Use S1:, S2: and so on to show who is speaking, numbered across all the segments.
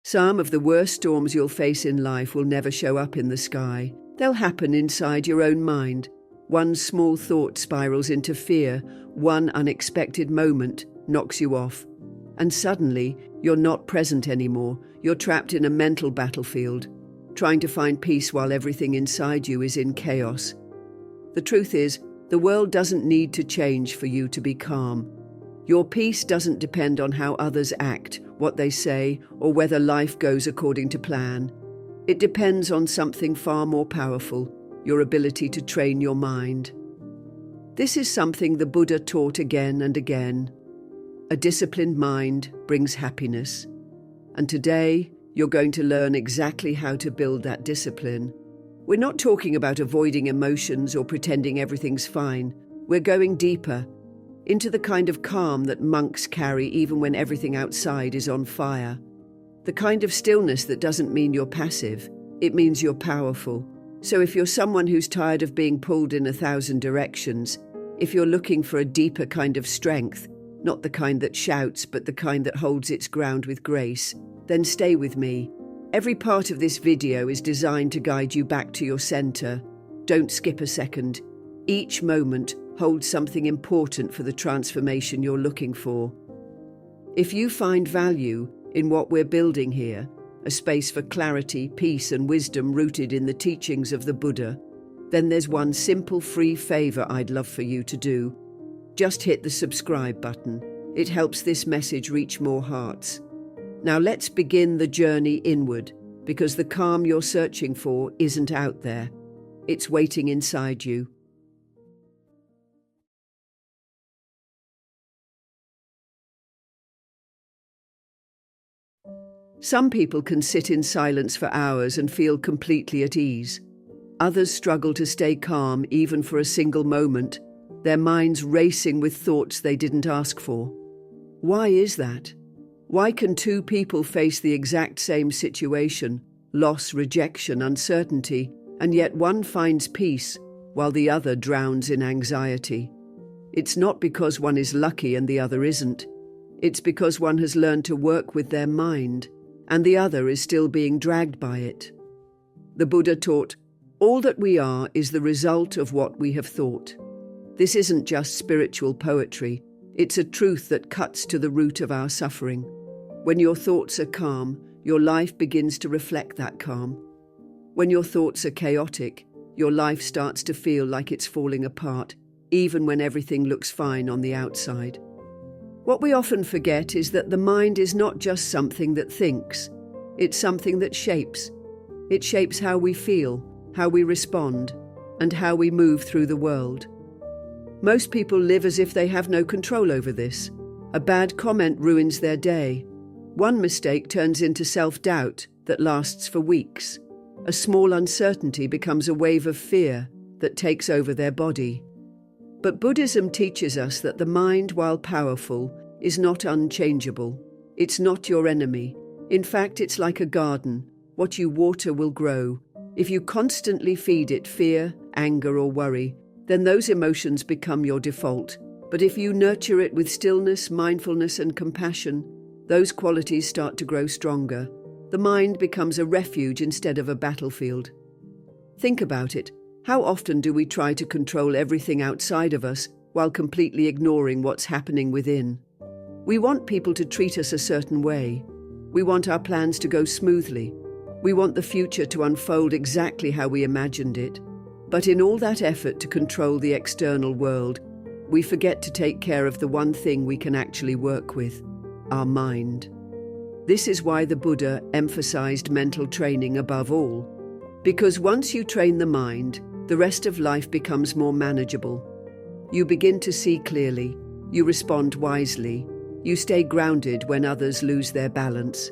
S1: Some of the worst storms you'll face in life will never show up in the sky. They'll happen inside your own mind. One small thought spirals into fear, one unexpected moment knocks you off. And suddenly, you're not present anymore. You're trapped in a mental battlefield, trying to find peace while everything inside you is in chaos. The truth is, the world doesn't need to change for you to be calm. Your peace doesn't depend on how others act, what they say, or whether life goes according to plan. It depends on something far more powerful, your ability to train your mind. This is something the Buddha taught again and again. A disciplined mind brings happiness. And today, you're going to learn exactly how to build that discipline. We're not talking about avoiding emotions or pretending everything's fine. We're going deeper, into the kind of calm that monks carry even when everything outside is on fire. The kind of stillness that doesn't mean you're passive, it means you're powerful. So if you're someone who's tired of being pulled in 1,000 directions, if you're looking for a deeper kind of strength, not the kind that shouts, but the kind that holds its ground with grace, then stay with me. Every part of this video is designed to guide you back to your center. Don't skip a second. Each moment holds something important for the transformation you're looking for. If you find value in what we're building here, a space for clarity, peace, and wisdom rooted in the teachings of the Buddha, then there's one simple free favor I'd love for you to do. Just hit the subscribe button. It helps this message reach more hearts. Now let's begin the journey inward, because the calm you're searching for isn't out there. It's waiting inside you. Some people can sit in silence for hours and feel completely at ease. Others struggle to stay calm even for a single moment, their minds racing with thoughts they didn't ask for. Why is that? Why can two people face the exact same situation, loss, rejection, uncertainty, and yet one finds peace while the other drowns in anxiety? It's not because one is lucky and the other isn't. It's because one has learned to work with their mind, and the other is still being dragged by it. The Buddha taught, all that we are is the result of what we have thought. This isn't just spiritual poetry, it's a truth that cuts to the root of our suffering. When your thoughts are calm, your life begins to reflect that calm. When your thoughts are chaotic, your life starts to feel like it's falling apart, even when everything looks fine on the outside. What we often forget is that the mind is not just something that thinks. It's something that shapes. It shapes how we feel, how we respond, and how we move through the world. Most people live as if they have no control over this. A bad comment ruins their day. One mistake turns into self-doubt that lasts for weeks. A small uncertainty becomes a wave of fear that takes over their body. But Buddhism teaches us that the mind, while powerful, is not unchangeable. It's not your enemy. In fact, it's like a garden. What you water will grow. If you constantly feed it fear, anger, or worry, then those emotions become your default. But if you nurture it with stillness, mindfulness, and compassion, those qualities start to grow stronger. The mind becomes a refuge instead of a battlefield. Think about it. How often do we try to control everything outside of us while completely ignoring what's happening within? We want people to treat us a certain way. We want our plans to go smoothly. We want the future to unfold exactly how we imagined it. But in all that effort to control the external world, we forget to take care of the one thing we can actually work with, our mind. This is why the Buddha emphasized mental training above all. Because once you train the mind, the rest of life becomes more manageable. You begin to see clearly, you respond wisely, you stay grounded when others lose their balance.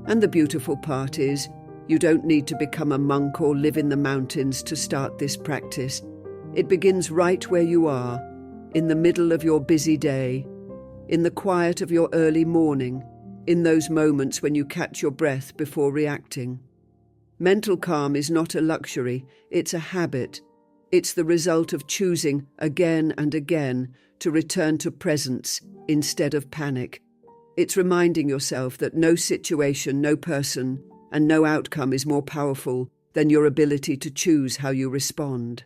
S1: And the beautiful part is, you don't need to become a monk or live in the mountains to start this practice. It begins right where you are, in the middle of your busy day, in the quiet of your early morning, in those moments when you catch your breath before reacting. Mental calm is not a luxury, it's a habit. It's the result of choosing again and again to return to presence instead of panic. It's reminding yourself that no situation, no person, and no outcome is more powerful than your ability to choose how you respond.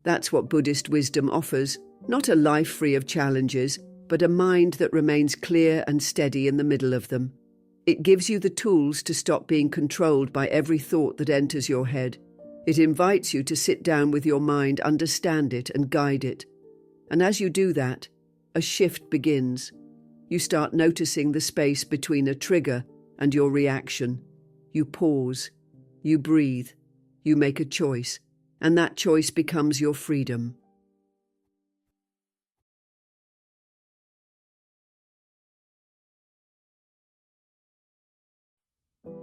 S1: That's what Buddhist wisdom offers, not a life free of challenges, but a mind that remains clear and steady in the middle of them. It gives you the tools to stop being controlled by every thought that enters your head. It invites you to sit down with your mind, understand it, and guide it. And as you do that, a shift begins. You start noticing the space between a trigger and your reaction. You pause, you breathe, you make a choice, and that choice becomes your freedom.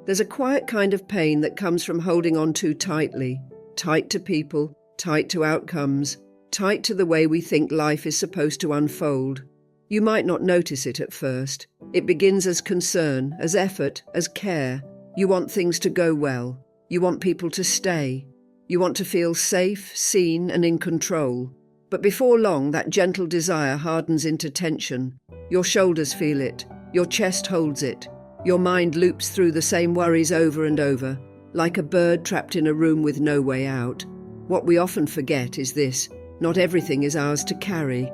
S1: There's a quiet kind of pain that comes from holding on too tightly, tight to people, tight to outcomes, tight to the way we think life is supposed to unfold. You might not notice it at first. It begins as concern, as effort, as care. You want things to go well. You want people to stay. You want to feel safe, seen, and in control. But before long, that gentle desire hardens into tension. Your shoulders feel it. Your chest holds it. Your mind loops through the same worries over and over, like a bird trapped in a room with no way out. What we often forget is this: not everything is ours to carry,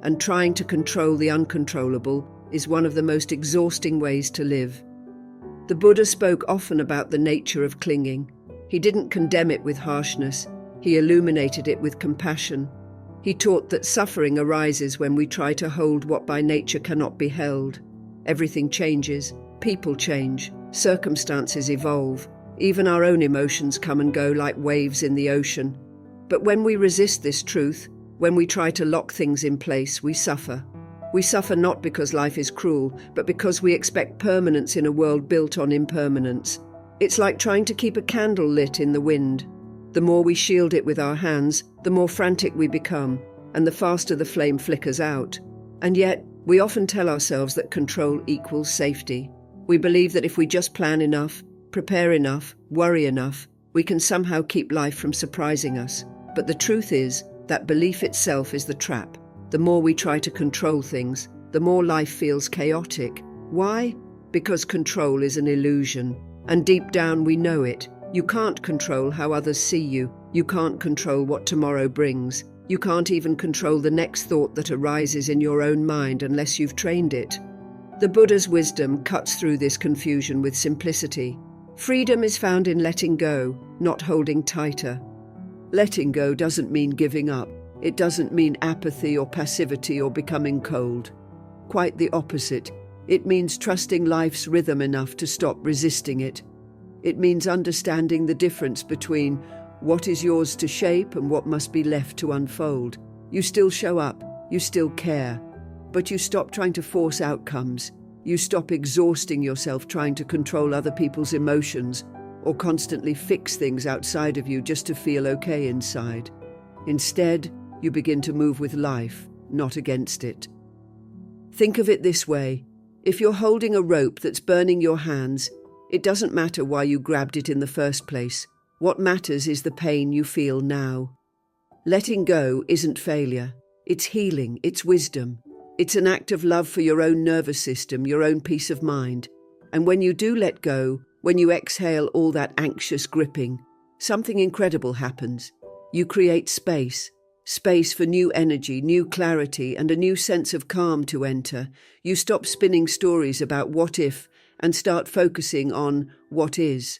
S1: and trying to control the uncontrollable is one of the most exhausting ways to live. The Buddha spoke often about the nature of clinging. He didn't condemn it with harshness. He illuminated it with compassion. He taught that suffering arises when we try to hold what by nature cannot be held. Everything changes. People change, circumstances evolve, even our own emotions come and go like waves in the ocean. But when we resist this truth, when we try to lock things in place, we suffer. We suffer not because life is cruel, but because we expect permanence in a world built on impermanence. It's like trying to keep a candle lit in the wind. The more we shield it with our hands, the more frantic we become, and the faster the flame flickers out. And yet, we often tell ourselves that control equals safety. We believe that if we just plan enough, prepare enough, worry enough, we can somehow keep life from surprising us. But the truth is, that belief itself is the trap. The more we try to control things, the more life feels chaotic. Why? Because control is an illusion. And deep down we know it. You can't control how others see you. You can't control what tomorrow brings. You can't even control the next thought that arises in your own mind unless you've trained it. The Buddha's wisdom cuts through this confusion with simplicity. Freedom is found in letting go, not holding tighter. Letting go doesn't mean giving up. It doesn't mean apathy or passivity or becoming cold. Quite the opposite. It means trusting life's rhythm enough to stop resisting it. It means understanding the difference between what is yours to shape and what must be left to unfold. You still show up, you still care, but you stop trying to force outcomes. You stop exhausting yourself trying to control other people's emotions or constantly fix things outside of you just to feel okay inside. Instead, you begin to move with life, not against it. Think of it this way. If you're holding a rope that's burning your hands, it doesn't matter why you grabbed it in the first place. What matters is the pain you feel now. Letting go isn't failure. It's healing, it's wisdom. It's an act of love for your own nervous system, your own peace of mind. And when you do let go, when you exhale all that anxious gripping, something incredible happens. You create space for new energy, new clarity, and a new sense of calm to enter. You stop spinning stories about what if and start focusing on what is.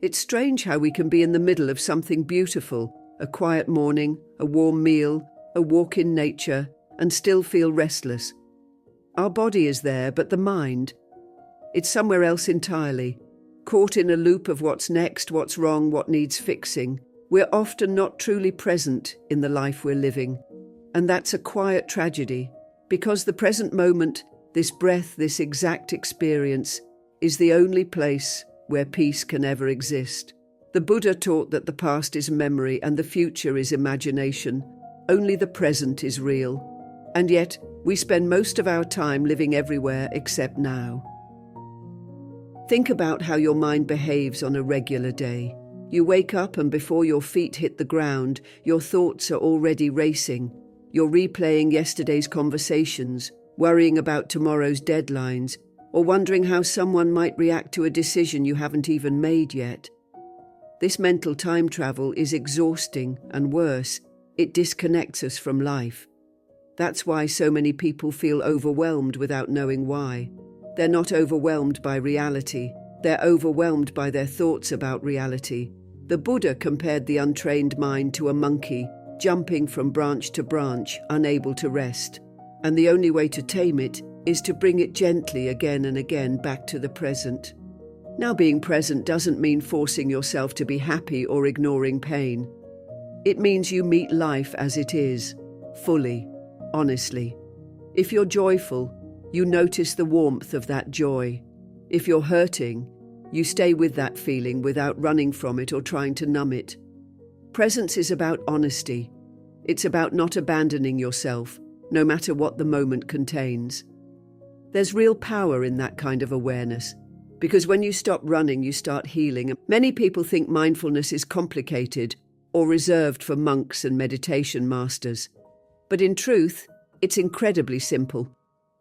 S1: It's strange how we can be in the middle of something beautiful, a quiet morning, a warm meal, a walk in nature, and still feel restless. Our body is there, but the mind, it's somewhere else entirely, caught in a loop of what's next, what's wrong, what needs fixing. We're often not truly present in the life we're living. And that's a quiet tragedy, because the present moment, this breath, this exact experience, is the only place where peace can ever exist. The Buddha taught that the past is memory and the future is imagination. Only the present is real. And yet, we spend most of our time living everywhere except now. Think about how your mind behaves on a regular day. You wake up and before your feet hit the ground, your thoughts are already racing. You're replaying yesterday's conversations, worrying about tomorrow's deadlines, or wondering how someone might react to a decision you haven't even made yet. This mental time travel is exhausting, and worse, it disconnects us from life. That's why so many people feel overwhelmed without knowing why. They're not overwhelmed by reality, they're overwhelmed by their thoughts about reality. The Buddha compared the untrained mind to a monkey, jumping from branch to branch, unable to rest. And the only way to tame it is to bring it gently again and again back to the present. Now, being present doesn't mean forcing yourself to be happy or ignoring pain. It means you meet life as it is, fully, honestly. If you're joyful, you notice the warmth of that joy. If you're hurting, you stay with that feeling without running from it or trying to numb it. Presence is about honesty. It's about not abandoning yourself, no matter what the moment contains. There's real power in that kind of awareness, because when you stop running, you start healing. Many people think mindfulness is complicated or reserved for monks and meditation masters. But in truth, it's incredibly simple.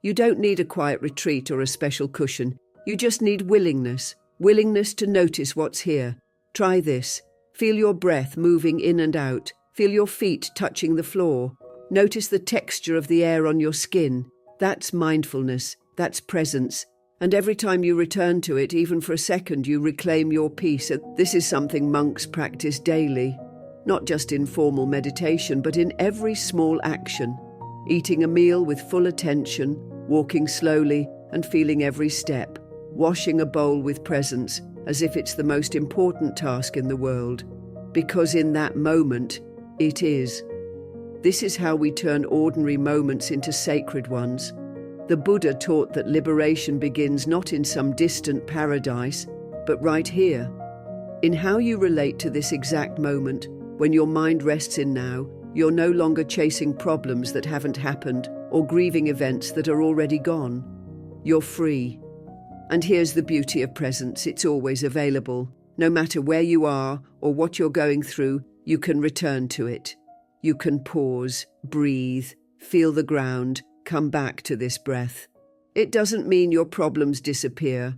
S1: You don't need a quiet retreat or a special cushion. You just need willingness to notice what's here. Try this. Feel your breath moving in and out. Feel your feet touching the floor. Notice the texture of the air on your skin. That's mindfulness. That's presence. And every time you return to it, even for a second, you reclaim your peace. This is something monks practice daily, not just in formal meditation, but in every small action. Eating a meal with full attention, walking slowly and feeling every step, washing a bowl with presence, as if it's the most important task in the world. Because in that moment, it is. This is how we turn ordinary moments into sacred ones. The Buddha taught that liberation begins not in some distant paradise, but right here, in how you relate to this exact moment. When your mind rests in now, you're no longer chasing problems that haven't happened or grieving events that are already gone. You're free. And here's the beauty of presence: it's always available. No matter where you are or what you're going through, you can return to it. You can pause, breathe, feel the ground, come back to this breath. It doesn't mean your problems disappear,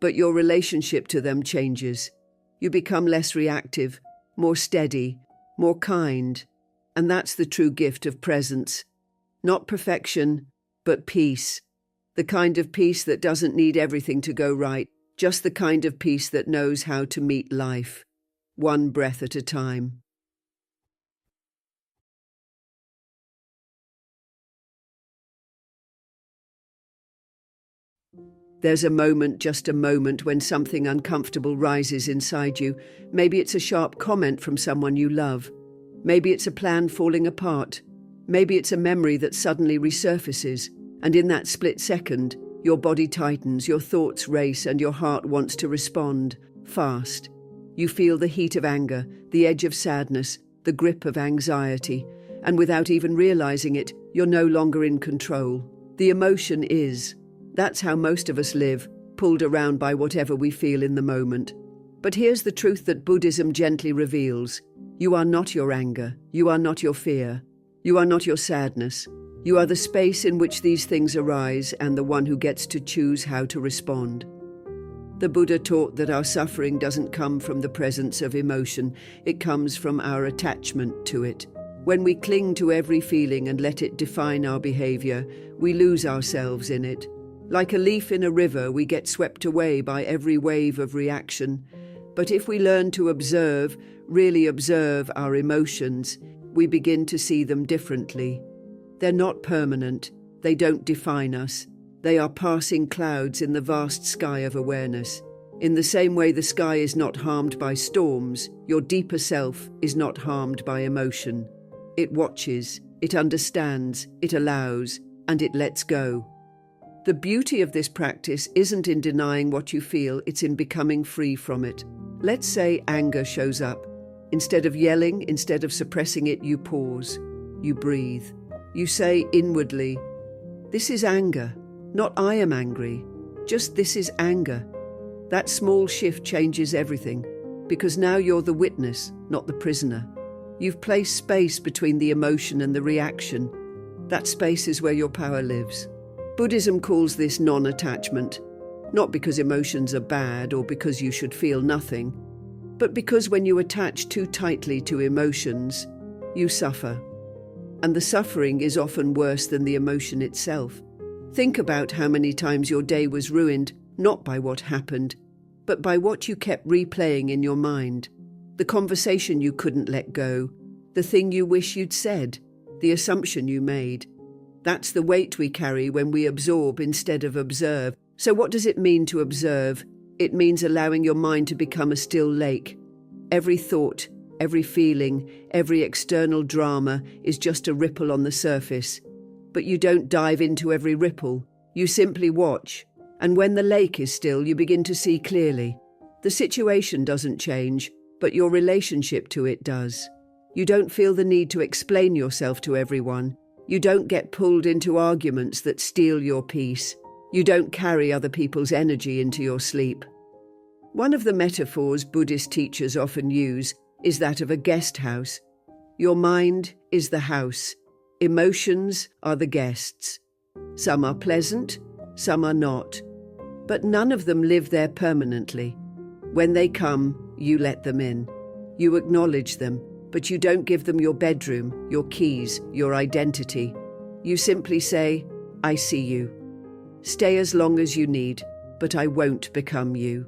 S1: but your relationship to them changes. You become less reactive, more steady, more kind. And that's the true gift of presence. Not perfection, but peace. The kind of peace that doesn't need everything to go right, just the kind of peace that knows how to meet life, one breath at a time. There's a moment, just a moment, when something uncomfortable rises inside you. Maybe it's a sharp comment from someone you love. Maybe it's a plan falling apart. Maybe it's a memory that suddenly resurfaces. And in that split second, your body tightens, your thoughts race, and your heart wants to respond fast. You feel the heat of anger, the edge of sadness, the grip of anxiety. And without even realizing it, you're no longer in control. The emotion is. That's how most of us live, pulled around by whatever we feel in the moment. But here's the truth that Buddhism gently reveals. You are not your anger. You are not your fear. You are not your sadness. You are the space in which these things arise and the one who gets to choose how to respond. The Buddha taught that our suffering doesn't come from the presence of emotion. It comes from our attachment to it. When we cling to every feeling and let it define our behavior, we lose ourselves in it. Like a leaf in a river, we get swept away by every wave of reaction. But if we learn to observe, really observe our emotions, we begin to see them differently. They're not permanent. They don't define us. They are passing clouds in the vast sky of awareness. In the same way the sky is not harmed by storms, your deeper self is not harmed by emotion. It watches, it understands, it allows, and it lets go. The beauty of this practice isn't in denying what you feel, it's in becoming free from it. Let's say anger shows up. Instead of yelling, instead of suppressing it, you pause. You breathe. You say inwardly, "This is anger, not I am angry. Just this is anger." That small shift changes everything. because now you're the witness, not the prisoner. You've placed space between the emotion and the reaction. That space is where your power lives. Buddhism calls this non-attachment, not because emotions are bad or because you should feel nothing, but because when you attach too tightly to emotions, you suffer. And the suffering is often worse than the emotion itself. Think about how many times your day was ruined, not by what happened, but by what you kept replaying in your mind. The conversation you couldn't let go, the thing you wish you'd said, the assumption you made. That's the weight we carry when we absorb instead of observe. So what does it mean to observe? It means allowing your mind to become a still lake. Every thought, every feeling, every external drama is just a ripple on the surface. But you don't dive into every ripple. You simply watch. And when the lake is still, you begin to see clearly. The situation doesn't change, but your relationship to it does. You don't feel the need to explain yourself to everyone. You don't get pulled into arguments that steal your peace. You don't carry other people's energy into your sleep. One of the metaphors Buddhist teachers often use is that of a guest house. Your mind is the house. Emotions are the guests. Some are pleasant, some are not. But none of them live there permanently. When they come, you let them in. You acknowledge them, but you don't give them your bedroom, your keys, your identity. You simply say, I see you. Stay as long as you need, but I won't become you.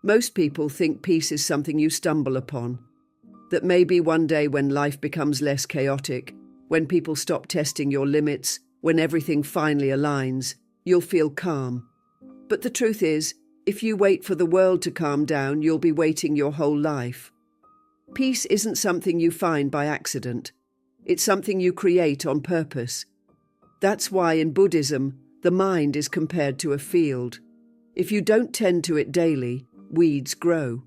S1: Most people think peace is something you stumble upon. That maybe one day when life becomes less chaotic, when people stop testing your limits, when everything finally aligns, you'll feel calm. But the truth is, if you wait for the world to calm down, you'll be waiting your whole life. Peace isn't something you find by accident. It's something you create on purpose. That's why in Buddhism, the mind is compared to a field. If you don't tend to it daily, weeds grow.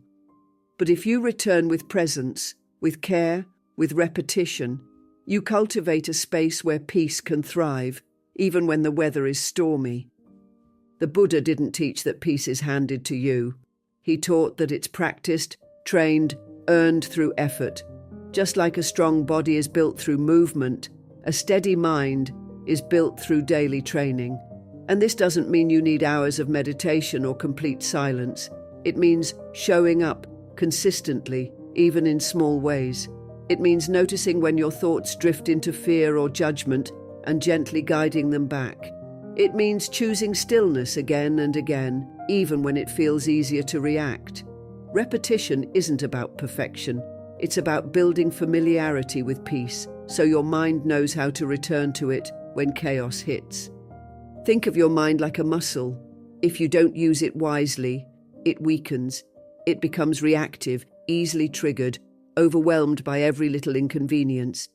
S1: But if you return with presence, with care, with repetition, you cultivate a space where peace can thrive, even when the weather is stormy. The Buddha didn't teach that peace is handed to you. He taught that it's practiced, trained, earned through effort. Just like a strong body is built through movement, a steady mind is built through daily training. And this doesn't mean you need hours of meditation or complete silence. It means showing up consistently, even in small ways. It means noticing when your thoughts drift into fear or judgment and gently guiding them back. It means choosing stillness again and again, even when it feels easier to react. Repetition isn't about perfection. It's about building familiarity with peace, so your mind knows how to return to it when chaos hits. Think of your mind like a muscle. If you don't use it wisely, it weakens. It becomes reactive, easily triggered, overwhelmed by every little inconvenience.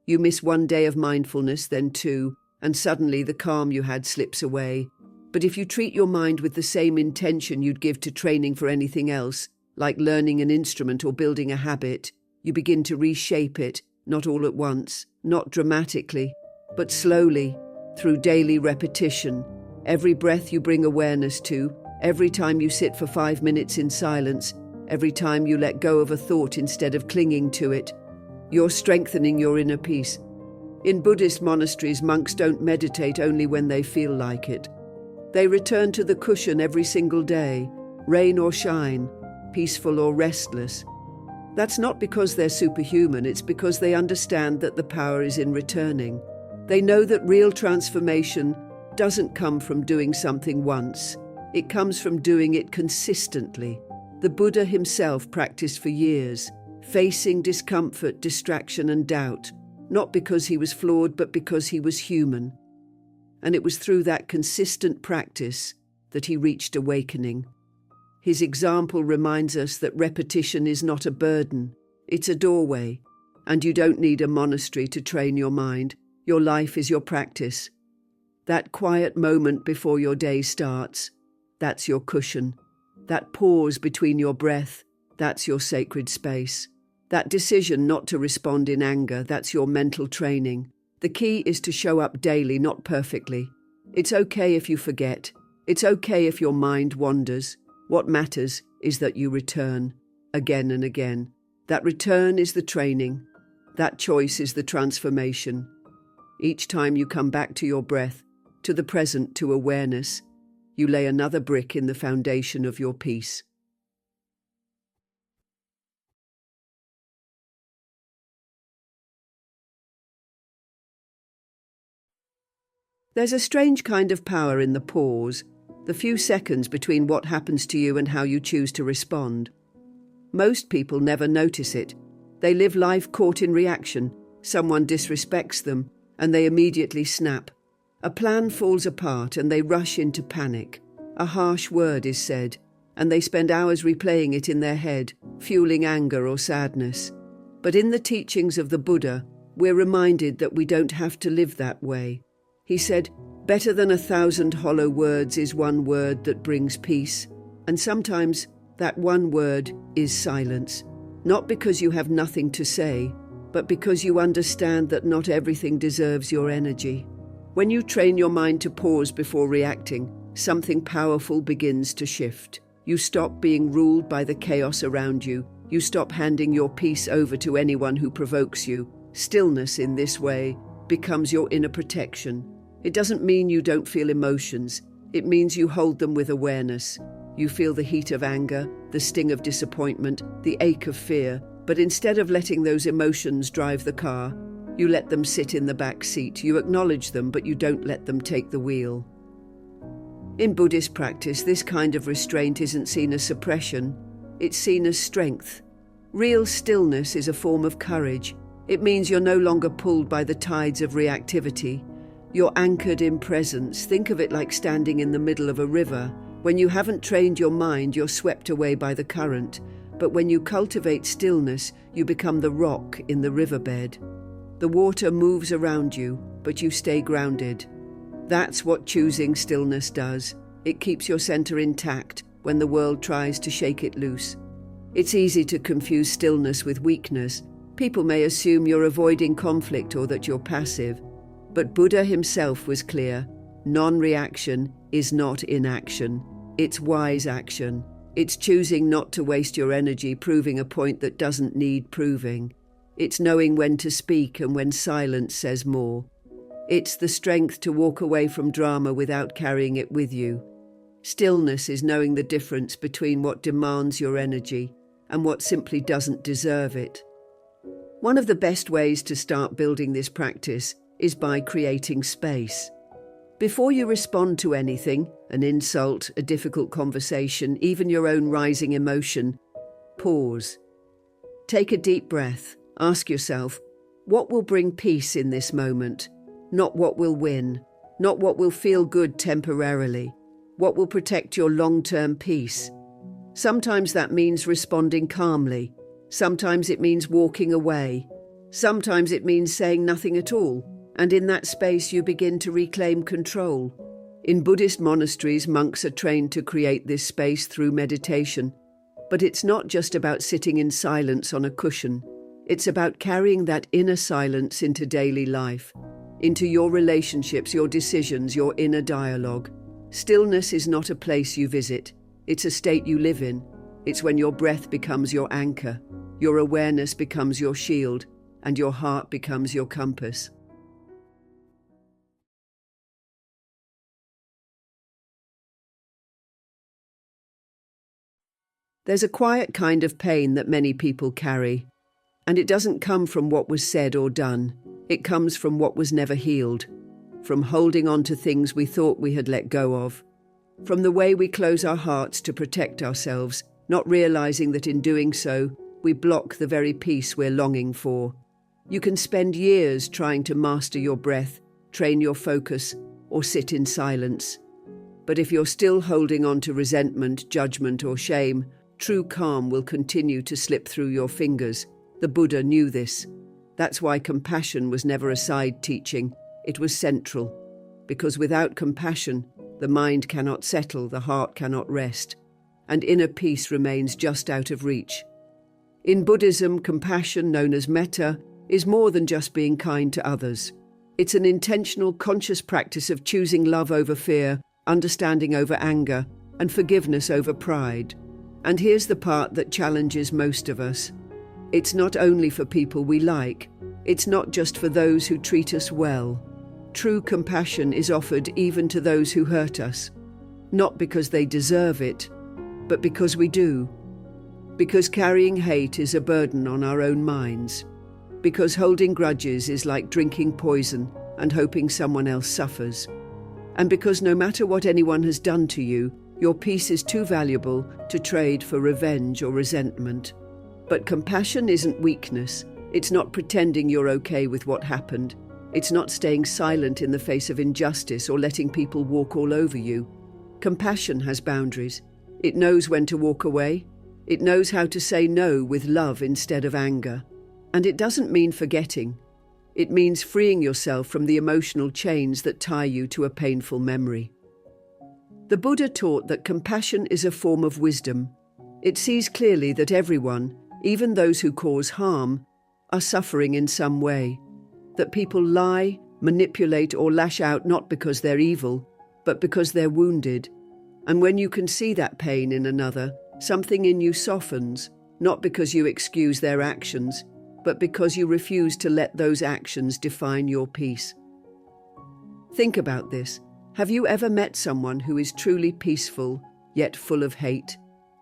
S1: You miss one day of mindfulness, then two, and suddenly the calm you had slips away. But if you treat your mind with the same intention you'd give to training for anything else, like learning an instrument or building a habit, you begin to reshape it, not all at once, not dramatically, but slowly, through daily repetition. Every breath you bring awareness to, every time you sit for 5 minutes in silence, every time you let go of a thought instead of clinging to it, you're strengthening your inner peace. In Buddhist monasteries, monks don't meditate only when they feel like it. They return to the cushion every single day, rain or shine, peaceful or restless. That's not because they're superhuman, it's because they understand that the power is in returning. They know that real transformation doesn't come from doing something once. It comes from doing it consistently. The Buddha himself practiced for years, facing discomfort, distraction, and doubt, not because he was flawed, but because he was human. And it was through that consistent practice that he reached awakening. His example reminds us that repetition is not a burden, it's a doorway. And you don't need a monastery to train your mind. Your life is your practice. That quiet moment before your day starts, that's your cushion. That pause between your breath, that's your sacred space. That decision not to respond in anger, that's your mental training. The key is to show up daily, not perfectly. It's okay if you forget. It's okay if your mind wanders. What matters is that you return again and again. That return is the training. That choice is the transformation. Each time you come back to your breath, to the present, to awareness, you lay another brick in the foundation of your peace. There's a strange kind of power in the pause, the few seconds between what happens to you and how you choose to respond. Most people never notice it. They live life caught in reaction. Someone disrespects them, and they immediately snap. A plan falls apart, and they rush into panic. A harsh word is said, and they spend hours replaying it in their head, fueling anger or sadness. But in the teachings of the Buddha, we're reminded that we don't have to live that way. He said, "Better than 1,000 hollow words is one word that brings peace." And sometimes that one word is silence. Not because you have nothing to say, but because you understand that not everything deserves your energy. When you train your mind to pause before reacting, something powerful begins to shift. You stop being ruled by the chaos around you. You stop handing your peace over to anyone who provokes you. Stillness in this way becomes your inner protection. It doesn't mean you don't feel emotions. It means you hold them with awareness. You feel the heat of anger, the sting of disappointment, the ache of fear, but instead of letting those emotions drive the car, you let them sit in the back seat. You acknowledge them, but you don't let them take the wheel. In Buddhist practice, this kind of restraint isn't seen as suppression, it's seen as strength. Real stillness is a form of courage. It means you're no longer pulled by the tides of reactivity. You're anchored in presence. Think of it like standing in the middle of a river. When you haven't trained your mind, you're swept away by the current. But when you cultivate stillness, you become the rock in the riverbed. The water moves around you, but you stay grounded. That's what choosing stillness does. It keeps your center intact when the world tries to shake it loose. It's easy to confuse stillness with weakness. People may assume you're avoiding conflict or that you're passive. But Buddha himself was clear. Non-reaction is not inaction. It's wise action. It's choosing not to waste your energy proving a point that doesn't need proving. It's knowing when to speak and when silence says more. It's the strength to walk away from drama without carrying it with you. Stillness is knowing the difference between what demands your energy and what simply doesn't deserve it. One of the best ways to start building this practice is by creating space. Before you respond to anything, an insult, a difficult conversation, even your own rising emotion, pause. Take a deep breath. Ask yourself, what will bring peace in this moment? Not what will win, not what will feel good temporarily. What will protect your long-term peace? Sometimes that means responding calmly. Sometimes it means walking away. Sometimes it means saying nothing at all. And in that space you begin to reclaim control. In Buddhist monasteries, monks are trained to create this space through meditation. But it's not just about sitting in silence on a cushion. It's about carrying that inner silence into daily life, into your relationships, your decisions, your inner dialogue. Stillness is not a place you visit. It's a state you live in. It's when your breath becomes your anchor, your awareness becomes your shield, and your heart becomes your compass. There's a quiet kind of pain that many people carry, and it doesn't come from what was said or done. It comes from what was never healed, from holding on to things we thought we had let go of, from the way we close our hearts to protect ourselves, not realizing that in doing so, we block the very peace we're longing for. You can spend years trying to master your breath, train your focus, or sit in silence. But if you're still holding on to resentment, judgment, or shame, true calm will continue to slip through your fingers. The Buddha knew this. That's why compassion was never a side teaching. It was central. Because without compassion, the mind cannot settle, the heart cannot rest, and inner peace remains just out of reach. In Buddhism, compassion, known as metta, is more than just being kind to others. It's an intentional, conscious practice of choosing love over fear, understanding over anger, and forgiveness over pride. And here's the part that challenges most of us. It's not only for people we like. It's not just for those who treat us well. True compassion is offered even to those who hurt us. Not because they deserve it, but because we do. Because carrying hate is a burden on our own minds. Because holding grudges is like drinking poison and hoping someone else suffers. And because no matter what anyone has done to you, your peace is too valuable to trade for revenge or resentment. But compassion isn't weakness. It's not pretending you're okay with what happened. It's not staying silent in the face of injustice or letting people walk all over you. Compassion has boundaries. It knows when to walk away. It knows how to say no with love instead of anger. And it doesn't mean forgetting. It means freeing yourself from the emotional chains that tie you to a painful memory. The Buddha taught that compassion is a form of wisdom. It sees clearly that everyone, even those who cause harm, are suffering in some way. That people lie, manipulate, or lash out not because they're evil, but because they're wounded. And when you can see that pain in another, something in you softens, not because you excuse their actions, but because you refuse to let those actions define your peace. Think about this. Have you ever met someone who is truly peaceful, yet full of hate?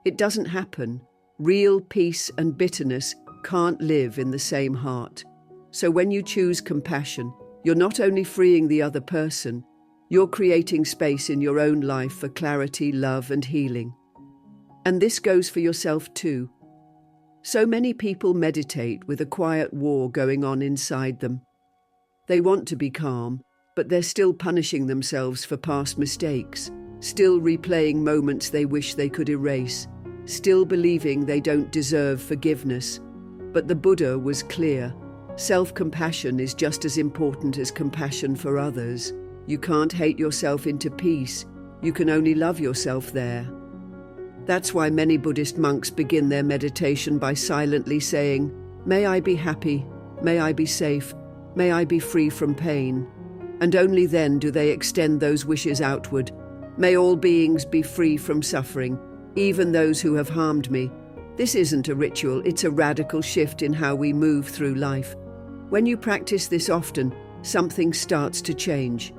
S1: It doesn't happen. Real peace and bitterness can't live in the same heart. So when you choose compassion, you're not only freeing the other person, you're creating space in your own life for clarity, love, and healing. And this goes for yourself too. So many people meditate with a quiet war going on inside them. They want to be calm, but they're still punishing themselves for past mistakes, still replaying moments they wish they could erase, still believing they don't deserve forgiveness. But the Buddha was clear. Self-compassion is just as important as compassion for others. You can't hate yourself into peace. You can only love yourself there. That's why many Buddhist monks begin their meditation by silently saying, "May I be happy, may I be safe, may I be free from pain." And only then do they extend those wishes outward. May all beings be free from suffering, even those who have harmed me. This isn't a ritual, it's a radical shift in how we move through life. When you practice this often, something starts to change.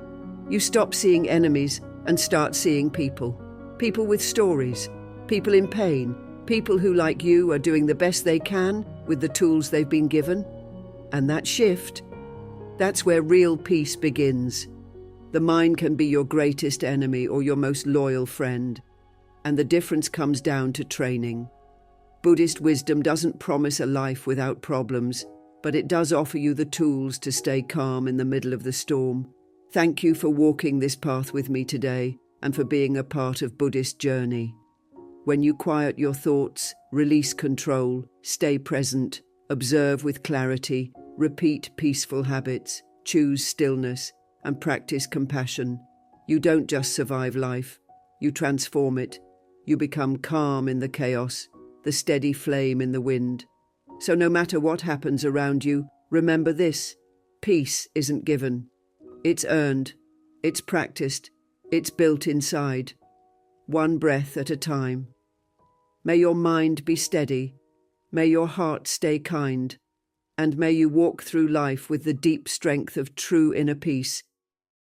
S1: You stop seeing enemies and start seeing people. People with stories. People in pain, people who, like you, are doing the best they can with the tools they've been given. And that shift, that's where real peace begins. The mind can be your greatest enemy or your most loyal friend. And the difference comes down to training. Buddhist wisdom doesn't promise a life without problems, but it does offer you the tools to stay calm in the middle of the storm. Thank you for walking this path with me today and for being a part of Buddhist journey. When you quiet your thoughts, release control, stay present, observe with clarity, repeat peaceful habits, choose stillness, and practice compassion, you don't just survive life, you transform it. You become calm in the chaos, the steady flame in the wind. So no matter what happens around you, remember this: peace isn't given. It's earned, it's practiced, it's built inside. One breath at a time. May your mind be steady, may your heart stay kind, and may you walk through life with the deep strength of true inner peace,